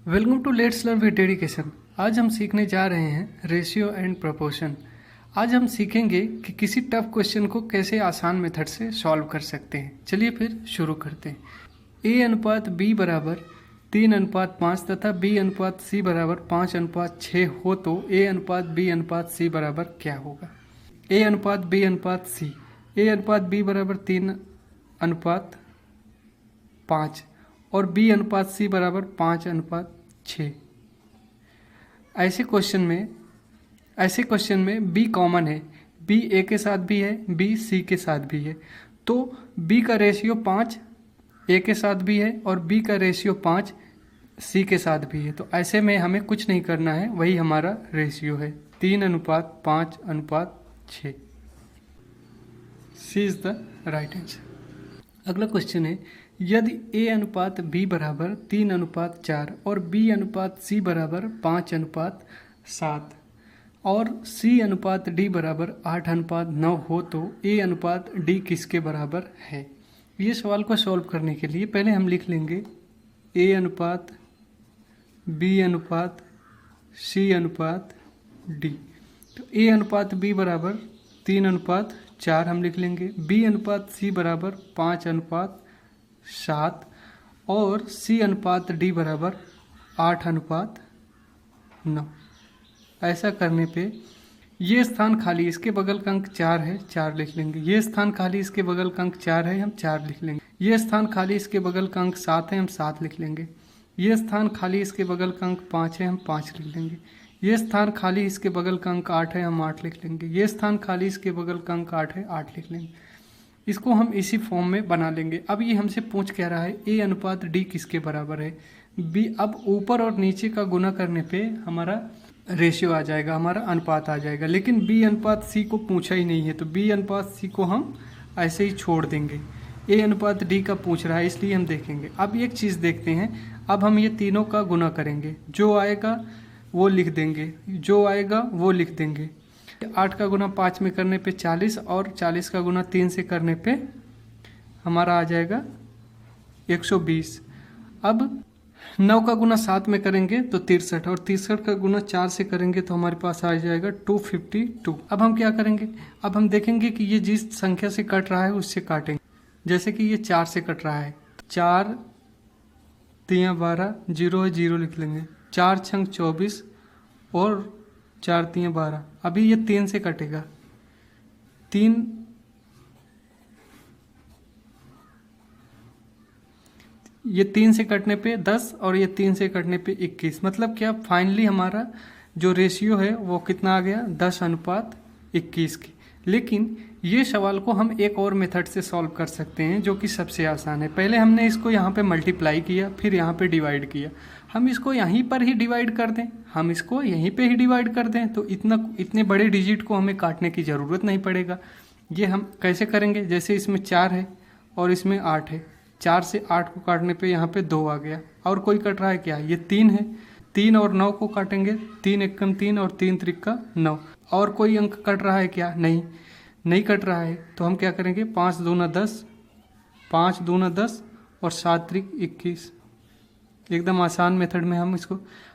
Welcome to let's learn with dedication. आज हम सीखने जा रहे हैं रेशियो एंड प्रोपोर्शन। आज हम सीखेंगे कि किसी टफ क्वेश्चन को कैसे आसान मेथड से सॉल्व कर सकते हैं। चलिए फिर शुरू करते हैं। ए अनुपात बी बराबर 3:5 तथा बी अनुपात सी बराबर 5:6 हो तो ए अनुपात बी अनुपात सी बराबर क्या होगा। ए अनुपात बी अनुपात सी। ए अनुपात बी बराबर 3:5 और बी अनुपात सी बराबर 5:6। ऐसे क्वेश्चन में बी कॉमन है। बी ए के साथ भी है, बी सी के साथ भी है, तो बी का रेशियो 5 ए के साथ भी है और बी का रेशियो 5 सी के साथ भी है। तो ऐसे में हमें कुछ नहीं करना है, वही हमारा रेशियो है 3:5:6। सी इज द राइट आंसर। अगला क्वेश्चन है, यदि ए अनुपात बी बराबर 3:4 और बी अनुपात सी बराबर 5:7 और सी अनुपात डी बराबर 8:9 हो तो ए अनुपात डी किसके बराबर है। ये सवाल को सॉल्व करने के लिए पहले हम लिख लेंगे ए अनुपात बी अनुपात सी अनुपात डी। तो ए अनुपात बी बराबर 3:4 हम लिख लेंगे, बी अनुपात सी बराबर 5:7 और सी अनुपात डी बराबर 8:9। ऐसा करने पे ये स्थान खाली, इसके बगल का अंक 4 है, 4 लिख लेंगे। ये स्थान खाली, इसके बगल का अंक 4 है, हम 4 लिख लेंगे। ये स्थान खाली, इसके बगल का अंक 7 है, हम 7 लिख लेंगे। ये स्थान खाली, इसके बगल का अंक 5 है, हम 5 लिख लेंगे। ये स्थान खाली, इसके बगल का अंक 8 है, हम 8 लिख लेंगे। ये स्थान खाली, इसके बगल का अंक 8 है, 8 लिख लेंगे। इसको हम इसी फॉर्म में बना लेंगे। अब ये हमसे पूछ कह रहा है ए अनुपात डी किसके बराबर है। बी, अब ऊपर और नीचे का गुना करने पे हमारा रेशियो आ जाएगा, हमारा अनुपात आ जाएगा। लेकिन बी अनुपात सी को पूछा ही नहीं है, तो बी अनुपात सी को हम ऐसे ही छोड़ देंगे। ए अनुपात डी का पूछ रहा है, इसलिए हम देखेंगे। अब एक चीज़ देखते हैं, अब हम ये तीनों का गुना करेंगे, जो आएगा वो लिख देंगे, जो आएगा वो लिख देंगे। 8 का गुना 5 में करने पे 40 और 40 का गुना 3 से करने पे हमारा आ जाएगा 120। अब 9 का गुना 7 में करेंगे तो 63 और 63 का गुना 4 से करेंगे तो हमारे पास आ जाएगा 252। अब हम क्या करेंगे, अब हम देखेंगे कि ये जिस संख्या से कट रहा है उससे काटेंगे। जैसे कि ये 4 से कट रहा है, 4 3 12, 0 है 0 लिख लेंगे। 4 छंग 24 और 4 3 12। अभी ये 3 से कटेगा, 3 ये 3 से कटने पे 10 और ये 3 से कटने पे 21। मतलब क्या, फाइनली हमारा जो रेशियो है वो कितना आ गया, 10:21 की। लेकिन ये सवाल को हम एक और मेथड से सॉल्व कर सकते हैं जो कि सबसे आसान है। पहले हमने इसको यहाँ पे मल्टीप्लाई किया, फिर यहाँ पे डिवाइड किया। हम इसको यहीं पर ही डिवाइड कर दें, हम इसको यहीं पे ही डिवाइड कर दें, तो इतने बड़े डिजिट को हमें काटने की ज़रूरत नहीं पड़ेगा। ये हम कैसे करेंगे, जैसे इसमें 4 है और इसमें 8 है, 4 से 8 को काटने पे यहाँ पे 2 आ गया। और कोई कट रहा है क्या, ये 3 है, 3 और 9 को काटेंगे, 3 एकम 3 और 3 त्रिका 9। और कोई अंक कट रहा है क्या, नहीं कट रहा है। तो हम क्या करेंगे, 5 दूना 10, 5 दूना 10 और 7 त्रिक 21। एकदम आसान मेथड में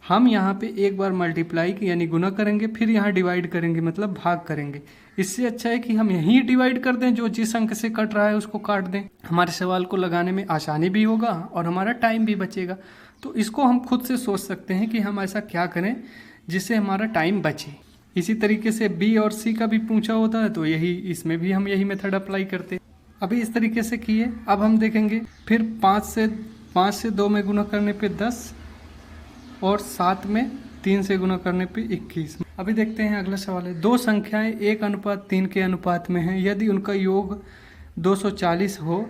हम यहाँ पे एक बार मल्टीप्लाई यानी गुना करेंगे, फिर यहाँ डिवाइड करेंगे, मतलब भाग करेंगे। इससे अच्छा है कि हम यहीं डिवाइड कर दें, जो जिस अंक से कट रहा है उसको काट दें। हमारे सवाल को लगाने में आसानी भी होगा और हमारा टाइम भी बचेगा। तो इसको हम खुद से सोच सकते हैं कि हम ऐसा क्या करें जिससे हमारा टाइम बचे। इसी तरीके से बी और सी का भी पूछा होता है, तो इसमें भी हम यही मेथड अप्लाई करते हैं। अभी इस तरीके से किए। अब हम देखेंगे, फिर 5 से 2 में गुना करने पे 10 और 7 में 3 से गुना करने पे 21। अभी देखते हैं अगला सवाल है, दो संख्याएं 1:3 के अनुपात में हैं। यदि उनका योग 240 हो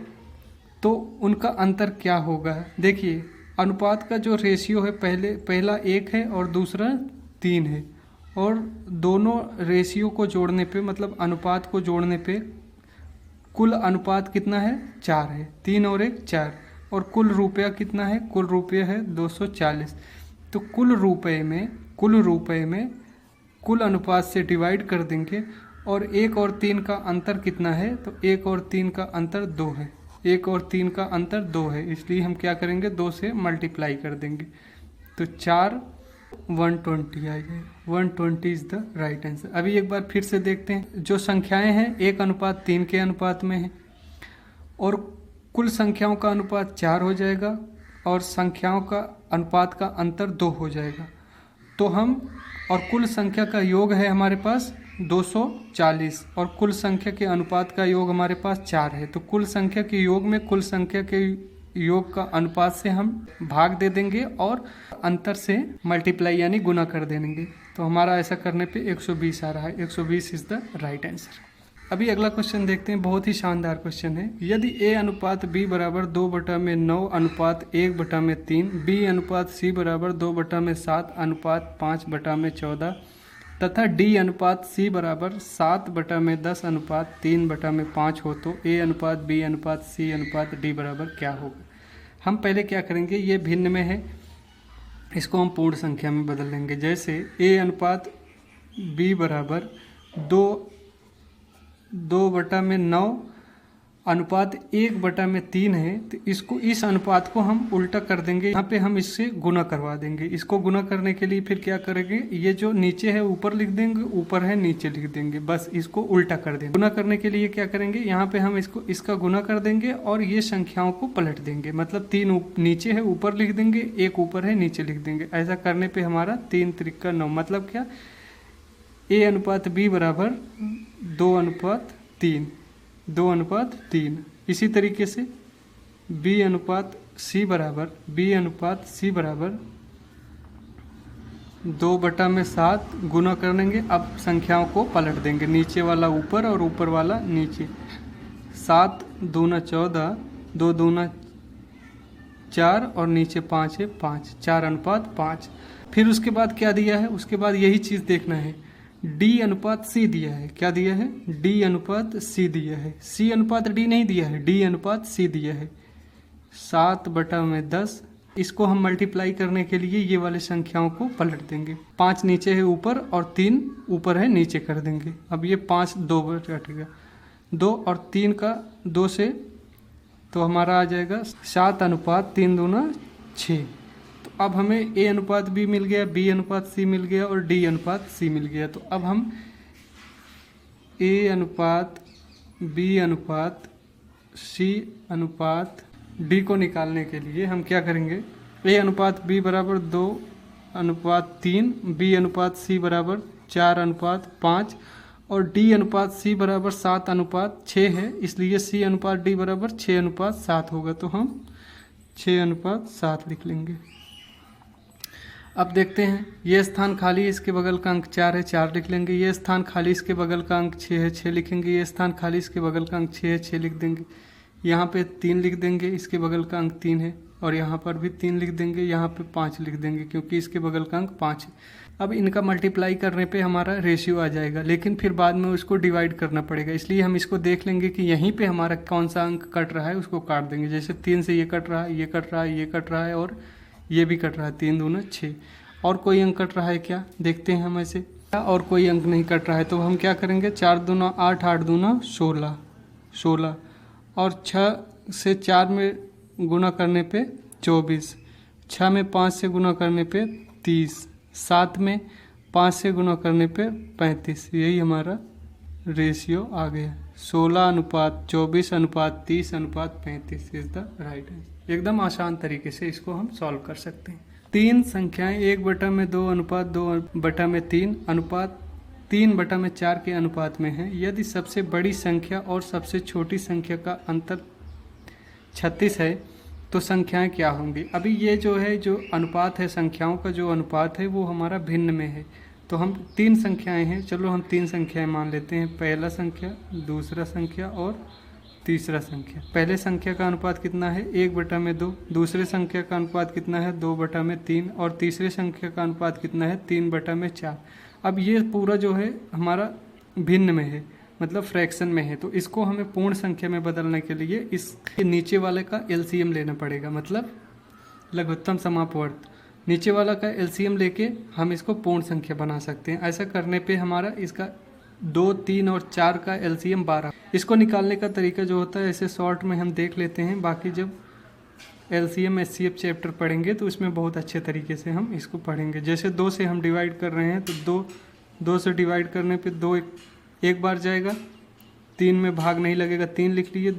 तो उनका अंतर क्या होगा। देखिए, अनुपात का जो रेशियो है, पहला 1 है और दूसरा 3 है, और दोनों रेशियो को जोड़ने पे, मतलब अनुपात को जोड़ने पे कुल अनुपात कितना है, 4 है। 3 और 1 4। और कुल रुपया कितना है, कुल रुपया है 240। तो कुल रुपये में कुल अनुपात से डिवाइड कर देंगे। और 1 और 3 का अंतर कितना है, तो 1 और 3 का अंतर 2 है। 1 और 3 का अंतर 2 है, इसलिए हम क्या करेंगे, 2 से मल्टीप्लाई कर देंगे। तो 4 120 आ जाएगा। 120 इज द राइट आंसर। अभी एक बार फिर से देखते हैं, जो संख्याएं हैं 1:3 के अनुपात में है और कुल संख्याओं का अनुपात 4 हो जाएगा और संख्याओं का अनुपात का अंतर 2 हो जाएगा। तो हम और कुल संख्या का योग है हमारे पास 240 और कुल संख्या के अनुपात का योग हमारे पास 4 है। तो कुल संख्या के योग में कुल संख्या के योग का अनुपात से हम भाग दे देंगे और अंतर से मल्टीप्लाई यानी गुना कर देंगे। तो हमारा ऐसा करने पे 120 आ रहा है। 120 इज द राइट आंसर। अभी अगला क्वेश्चन देखते हैं, बहुत ही शानदार क्वेश्चन है। यदि a अनुपात b बराबर 2/9 अनुपात 1/3, b अनुपात c बराबर 2/7 अनुपात 5/14 तथा d अनुपात c बराबर 7/10 अनुपात 3/5 हो तो a अनुपात b अनुपात c अनुपात d बराबर क्या होगा। हम पहले क्या करेंगे, ये भिन्न में है, इसको हम पूर्ण संख्या में बदल लेंगे। जैसे a अनुपात b बराबर 2/9 अनुपात 1/3 है, तो इसको इस अनुपात को हम उल्टा कर देंगे। यहाँ पे हम इससे गुना करवा देंगे। इसको गुना करने के लिए फिर क्या करेंगे, ये जो नीचे है ऊपर लिख देंगे, ऊपर है नीचे लिख देंगे, बस इसको उल्टा कर देंगे। गुना करने के लिए क्या करेंगे, यहाँ पे हम इसका गुना कर देंगे और ये संख्याओं को पलट देंगे। मतलब 3 नीचे है ऊपर लिख देंगे, 1 ऊपर है नीचे लिख देंगे। ऐसा करने पर हमारा 3 त्रिका 9, मतलब क्या, a अनुपात b बराबर 2:3, 2:3। इसी तरीके से b अनुपात c बराबर 2/7 गुना कर देंगे। अब संख्याओं को पलट देंगे, नीचे वाला ऊपर और ऊपर वाला नीचे। 7 दूना 14, 2 दूना 4 और नीचे 5 है 5, 4:5। फिर उसके बाद क्या दिया है, उसके बाद यही चीज़ देखना है। d अनुपात c दिया है, क्या दिया है, d अनुपात c दिया है। c अनुपात d नहीं दिया है, d अनुपात c दिया है। 7/10, इसको हम मल्टीप्लाई करने के लिए ये वाले संख्याओं को पलट देंगे। 5 नीचे है ऊपर और 3 ऊपर है नीचे कर देंगे। अब ये 5 2 कटेगा, 2 और 3 का 2 से, तो हमारा आ जाएगा 7:3 दूना 6। अब हमें a अनुपात b मिल गया, b अनुपात c मिल गया और d अनुपात c मिल गया। तो अब हम a अनुपात b अनुपात c अनुपात d को निकालने के लिए हम क्या करेंगे, a अनुपात b बराबर 2:3, b अनुपात c बराबर 4:5 और d अनुपात c बराबर 7:6 है, इसलिए c अनुपात d बराबर 6:7 होगा। तो हम 6:7 लिख लेंगे। अब देखते हैं, ये स्थान खाली है, इसके बगल का अंक 4 है, 4 लिख लेंगे। ये स्थान खाली, इसके बगल का अंक 6 है, 6 लिखेंगे। ये स्थान खाली, इसके बगल का अंक 6 है, 6 लिख देंगे। यहाँ पे 3 लिख देंगे, इसके बगल का अंक 3 है और यहाँ पर भी 3 लिख देंगे। यहाँ पे 5 लिख देंगे क्योंकि इसके बगल का अंक 5 है। अब इनका मल्टीप्लाई करने पे हमारा रेशियो आ जाएगा, लेकिन फिर बाद में उसको डिवाइड करना पड़ेगा। इसलिए हम इसको देख लेंगे कि यहीं पे हमारा कौन सा अंक कट रहा है, उसको काट देंगे। जैसे 3 से ये कट रहा है, ये कट रहा है, ये कट रहा है और ये भी कट रहा है, 3 दूना 6। और कोई अंक कट रहा है क्या, देखते हैं हम ऐसे। और कोई अंक नहीं कट रहा है तो हम क्या करेंगे, 4 दूना 8, 8 दूना 16 और 6 से 4 में गुना करने पे 24, 6 में 5 से गुना करने पे 30, 7 में 5 से गुना करने पे 35। यही हमारा रेशियो आ गया, 16:24:30:35 इज द राइट आंसर। एकदम आसान तरीके से इसको हम सॉल्व कर सकते हैं। 3 संख्याएं 1/2 अनुपात 2/3 अनुपात 3/4 के अनुपात में है। यदि सबसे बड़ी संख्या और सबसे छोटी संख्या का अंतर 36 है तो संख्याएं क्या होंगी। अभी ये जो है, जो अनुपात है, संख्याओं का जो अनुपात है वो हमारा भिन्न में है। तो हम 3 संख्याएं हैं, चलो हम 3 संख्याएं मान लेते हैं। पहला संख्या, दूसरा संख्या और तीसरा संख्या। पहले संख्या का अनुपात कितना है, 1/2। दूसरे संख्या का अनुपात कितना है, 2/3 और तीसरे संख्या का अनुपात कितना है, 3/4। अब ये पूरा जो है हमारा भिन्न में है, मतलब फ्रैक्शन में है। तो इसको हमें पूर्ण संख्या में बदलने के लिए इसके नीचे वाले का एलसीएम लेना पड़ेगा, मतलब लघुत्तम समापवर्त। नीचे वाला का एलसीएम लेके हम इसको पूर्ण संख्या बना सकते हैं। ऐसा करने पे हमारा इसका 2, 3 और 4 का एलसीएम 12। इसको निकालने का तरीका जो होता है, ऐसे शॉर्ट में हम देख लेते हैं, बाकी जब LCM HCF चैप्टर पढ़ेंगे तो इसमें बहुत अच्छे तरीके से हम इसको पढ़ेंगे। जैसे 2 से हम डिवाइड कर रहे हैं तो 2 से डिवाइड करने पे 2 एक बार जाएगा, 3 में भाग नहीं लगेगा, 3 लिख लीजिए,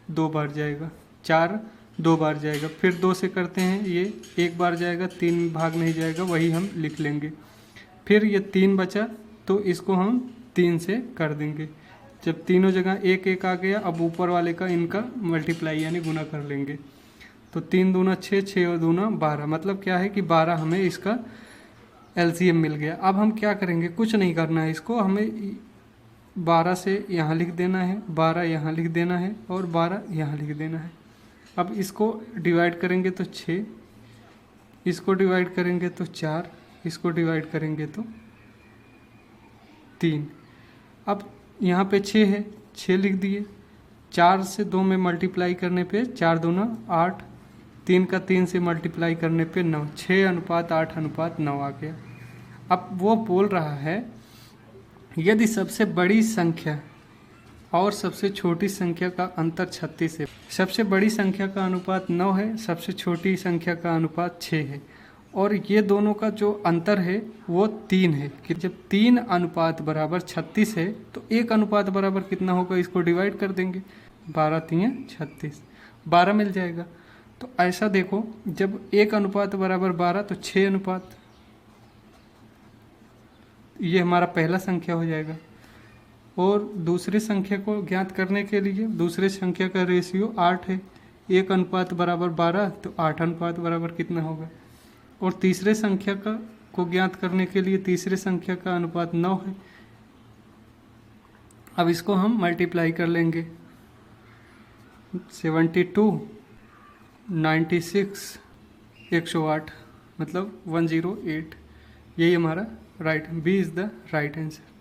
2 बार जाएगा, 4 2 बार जाएगा। फिर 2 से करते हैं, ये एक बार जाएगा, 3 में भाग नहीं जाएगा, वही हम लिख लेंगे। फिर ये 3 बचा तो इसको हम 3 से कर देंगे। जब तीनों जगह 1 1 आ गया, अब ऊपर वाले का इनका मल्टीप्लाई यानी गुना कर लेंगे। तो 3 दूना 6, 6 और दूना 12, मतलब क्या है कि 12 हमें इसका LCM मिल गया। अब हम क्या करेंगे, कुछ नहीं करना है इसको, हमें 12 से यहाँ लिख देना है, 12 यहाँ लिख देना है और 12 यहाँ लिख देना है। अब इसको डिवाइड करेंगे तो 6, इसको डिवाइड करेंगे तो 4, इसको डिवाइड करेंगे तो 3। अब यहाँ पे 6 है, 6 लिख दिए। 4 से 2 में मल्टीप्लाई करने पे 4 दूना 8, 3 का 3 से मल्टीप्लाई करने पे 9, 6:8:9 आ गया। अब वो बोल रहा है यदि सबसे बड़ी संख्या और सबसे छोटी संख्या का अंतर 36 है, सबसे बड़ी संख्या का अनुपात 9 है, सबसे छोटी संख्या का अनुपात 6 है, और ये दोनों का जो अंतर है वो 3 है, कि जब 3 अनुपात बराबर 36 है तो 1 अनुपात बराबर कितना होगा, इसको डिवाइड कर देंगे, 12 3 36, 12 मिल जाएगा। तो ऐसा देखो, जब 1 अनुपात बराबर 12 तो 6 अनुपात, ये हमारा पहला संख्या हो जाएगा। और दूसरी संख्या को ज्ञात करने के लिए दूसरे संख्या का रेशियो 8 है, 1 अनुपात बराबर 12 तो 8 अनुपात बराबर कितना होगा। और तीसरे संख्या को ज्ञात करने के लिए तीसरे संख्या का अनुपात 9 है। अब इसको हम मल्टीप्लाई कर लेंगे, 72 96 108 मतलब 108, यही हमारा right, B is the right answer.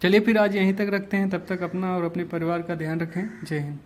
चलिए फिर आज यहीं तक रखते हैं, तब तक अपना और अपने परिवार का ध्यान रखें। जय हिंद।